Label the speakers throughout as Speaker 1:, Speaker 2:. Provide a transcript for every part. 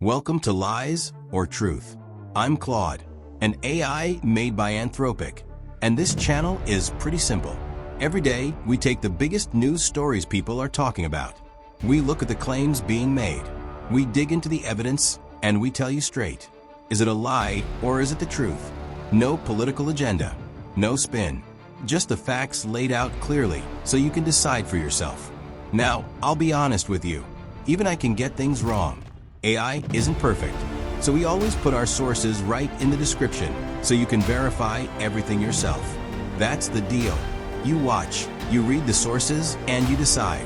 Speaker 1: Welcome to Lies or Truth. I'm Claude, an AI made by Anthropic, and this channel is pretty simple. Every day, we take the biggest news stories people are talking about. We look at the claims being made. We dig into the evidence, and we tell you straight. Is it a lie or is it the truth? No political agenda, no spin, just the facts laid out clearly so you can decide for yourself. Now, I'll be honest with you. Even I can get things wrong. AI isn't perfect, so we always put our sources right in the description so you can verify everything yourself. That's the deal. You watch, you read the sources, and you decide.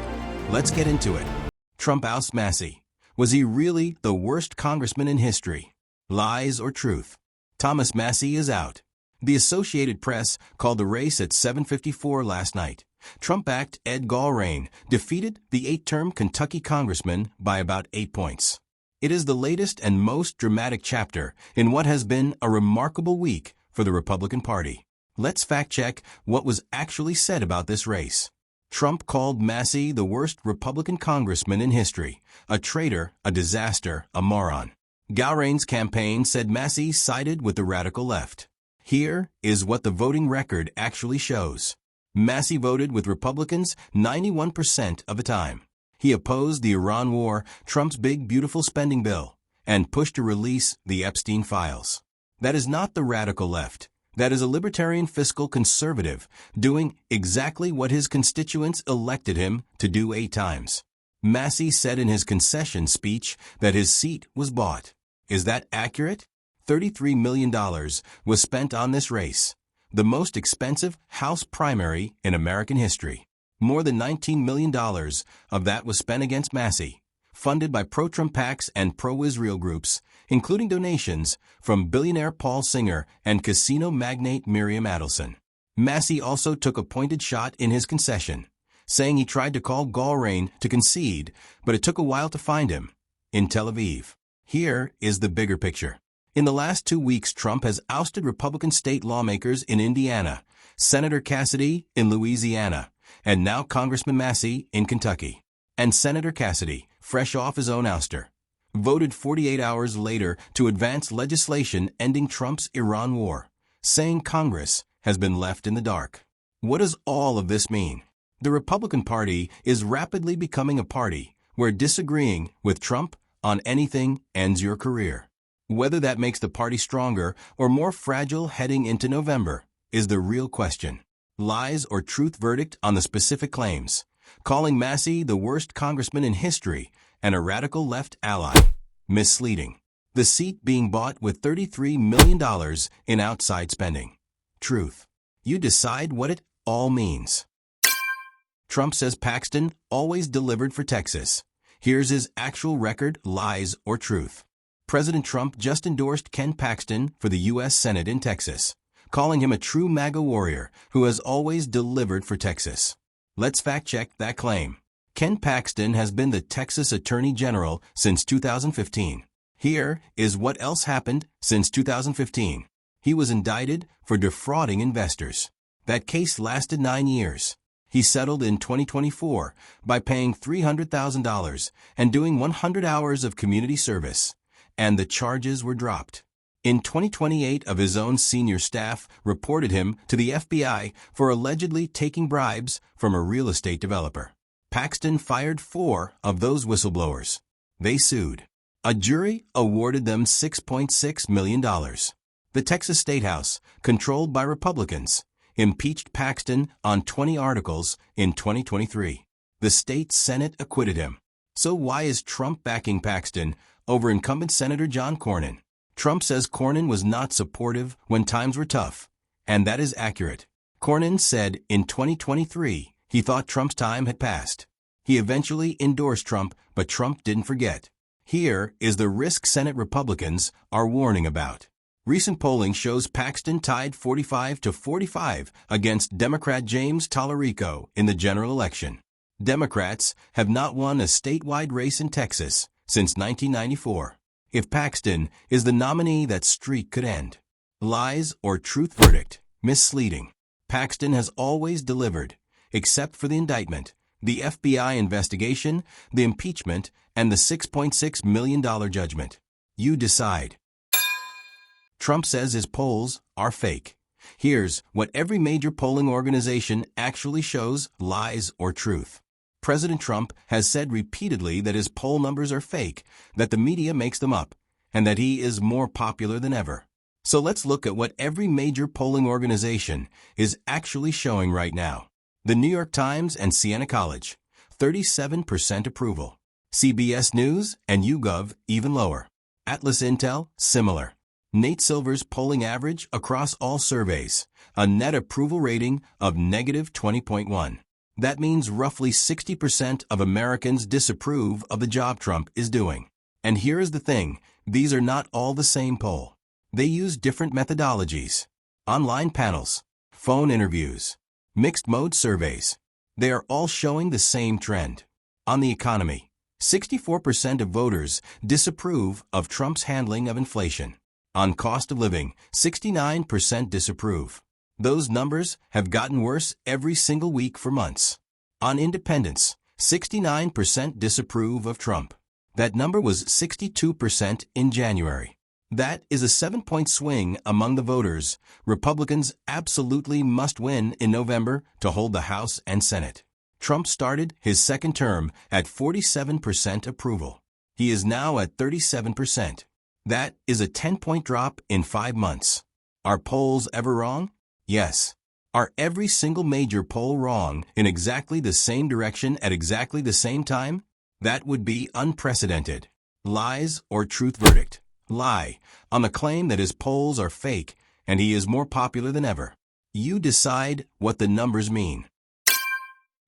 Speaker 1: Let's get into it. Trump ousts Massie. Was he really the worst congressman in history? Lies or truth? Thomas Massie is out. The Associated Press called the race at 7:54 last night. Trump-backed Ed Gallrein defeated the 8-term Kentucky congressman by about 8 points. It is the latest and most dramatic chapter in what has been a remarkable week for the Republican Party. Let's fact-check what was actually said about this race. Trump called Massie the worst Republican congressman in history, a traitor, a disaster, a moron. Gallrein's campaign said Massie sided with the radical left. Here is what the voting record actually shows. Massie voted with Republicans 91% of the time. He opposed the Iran war, Trump's big beautiful spending bill, and pushed to release the Epstein files. That is not the radical left. That is a libertarian fiscal conservative doing exactly what his constituents elected him to do 8 times. Massie said in his concession speech that his seat was bought. Is that accurate? $33 million was spent on this race, the most expensive House primary in American history. More than $19 million of that was spent against Massie, funded by pro-Trump PACs and pro-Israel groups, including donations from billionaire Paul Singer and casino magnate Miriam Adelson. Massie also took a pointed shot in his concession, saying he tried to call Gallrein to concede, but it took a while to find him in Tel Aviv. Here is the bigger picture. In the last 2 weeks, Trump has ousted Republican state lawmakers in Indiana, Senator Cassidy in Louisiana, and now Congressman Massie in Kentucky. And Senator Cassidy, fresh off his own ouster, voted 48 hours later to advance legislation ending Trump's Iran war, saying Congress has been left in the dark. What does all of this mean? The Republican Party is rapidly becoming a party where disagreeing with Trump on anything ends your career. Whether that makes the party stronger or more fragile heading into November is the real question. Lies or truth verdict on the specific claims, calling Massie the worst congressman in history and a radical left ally. Misleading. The seat being bought with $33 million in outside spending. Truth. You decide what it all means. Trump says Paxton always delivered for Texas. Here's his actual record, lies or truth. President Trump just endorsed Ken Paxton for the U.S. Senate in Texas, calling him a true MAGA warrior who has always delivered for Texas. Let's fact-check that claim. Ken Paxton has been the Texas Attorney General since 2015. Here is what else happened since 2015. He was indicted for defrauding investors. That case lasted 9 years. He settled in 2024 by paying $300,000 and doing 100 hours of community service, and the charges were dropped. In 2028, of his own senior staff reported him to the FBI for allegedly taking bribes from a real estate developer. Paxton fired 4 of those whistleblowers. They sued. A jury awarded them $6.6 million. The Texas State House, controlled by Republicans, impeached Paxton on 20 articles in 2023. The state Senate acquitted him. So why is Trump backing Paxton over incumbent Senator John Cornyn? Trump says Cornyn was not supportive when times were tough, and that is accurate. Cornyn said in 2023 he thought Trump's time had passed. He eventually endorsed Trump, but Trump didn't forget. Here is the risk Senate Republicans are warning about. Recent polling shows Paxton tied 45-45 against Democrat James Tallarico in the general election. Democrats have not won a statewide race in Texas since 1994. If Paxton is the nominee, that streak could end. Lies or truth verdict. Misleading. Paxton has always delivered, except for the indictment. the FBI investigation, the impeachment, and the $6.6 million judgment. You decide. Trump says his polls are fake. Here's what every major polling organization actually shows: lies or truth. President Trump has said repeatedly that his poll numbers are fake, that the media makes them up, and that he is more popular than ever. So let's look at what every major polling organization is actually showing right now. The New York Times and Siena College, 37% approval. CBS News and YouGov, even lower. Atlas Intel, similar. Nate Silver's polling average across all surveys, a net approval rating of negative 20.1. That means roughly 60% of Americans disapprove of the job Trump is doing. And here is the thing, these are not all the same poll. They use different methodologies. Online panels, phone interviews, mixed mode surveys. They are all showing the same trend. On the economy, 64% of voters disapprove of Trump's handling of inflation. On cost of living, 69% disapprove. Those numbers have gotten worse every single week for months. On independence, 69% disapprove of Trump. That number was 62% in January. That is a 7-point swing among the voters. Republicans absolutely must win in November to hold the House and Senate. Trump started his second term at 47% approval. He is now at 37%. That is a 10-point drop in 5 months. Are polls ever wrong? Yes. Are every single major poll wrong in exactly the same direction at exactly the same time? That would be unprecedented. Lies or truth verdict? Lie, on the claim that his polls are fake and he is more popular than ever. You decide what the numbers mean.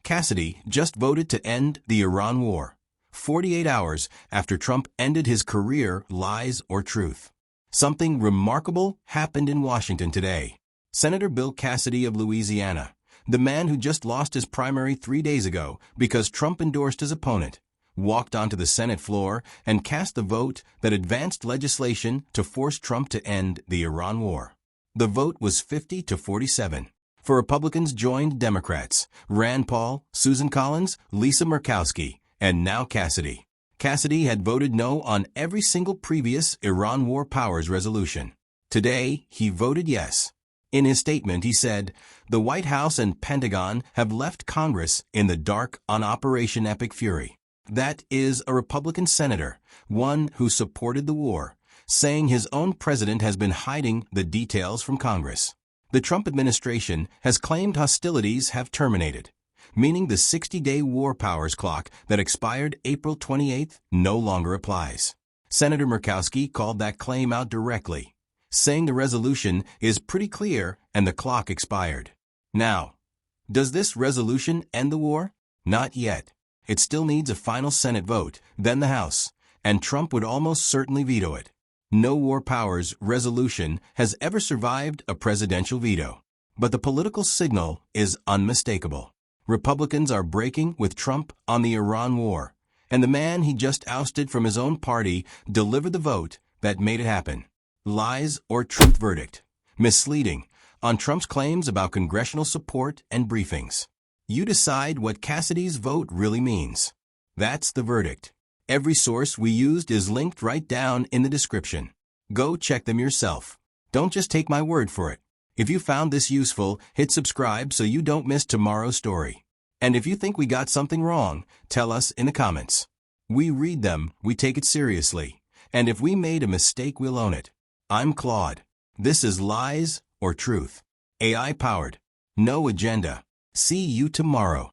Speaker 1: Cassidy just voted to end the Iran war, 48 hours after Trump ended his career. Lies or truth? Something remarkable happened in Washington today. Senator Bill Cassidy of Louisiana, the man who just lost his primary 3 days ago because Trump endorsed his opponent, walked onto the Senate floor and cast the vote that advanced legislation to force Trump to end the Iran war. The vote was 50-47. For Republicans joined Democrats: Rand Paul, Susan Collins, Lisa Murkowski, and now Cassidy. Cassidy had voted no on every single previous Iran war powers resolution. Today, he voted yes. In his statement, he said, "The White House and Pentagon have left Congress in the dark on Operation Epic Fury." That is a Republican senator, one who supported the war, saying his own president has been hiding the details from Congress. The Trump administration has claimed hostilities have terminated, meaning the 60-day war powers clock that expired April 28th no longer applies. Senator Murkowski called that claim out directly, saying the resolution is pretty clear and the clock expired. Now, does this resolution end the war? Not yet. It still needs a final Senate vote, then the House, and Trump would almost certainly veto it. No war powers resolution has ever survived a presidential veto. But the political signal is unmistakable. Republicans are breaking with Trump on the Iran war, and the man he just ousted from his own party delivered the vote that made it happen. Lies or truth verdict? Misleading on Trump's claims about congressional support and briefings. You decide what Cassidy's vote really means. That's the verdict. Every source we used is linked right down in the description. Go check them yourself. Don't just take my word for it. If you found this useful, hit subscribe so you don't miss tomorrow's story. And if you think we got something wrong, tell us in the comments. We read them, we take it seriously. And if we made a mistake, we'll own it. I'm Claude. This is Lies or Truth. AI powered. No agenda. See you tomorrow.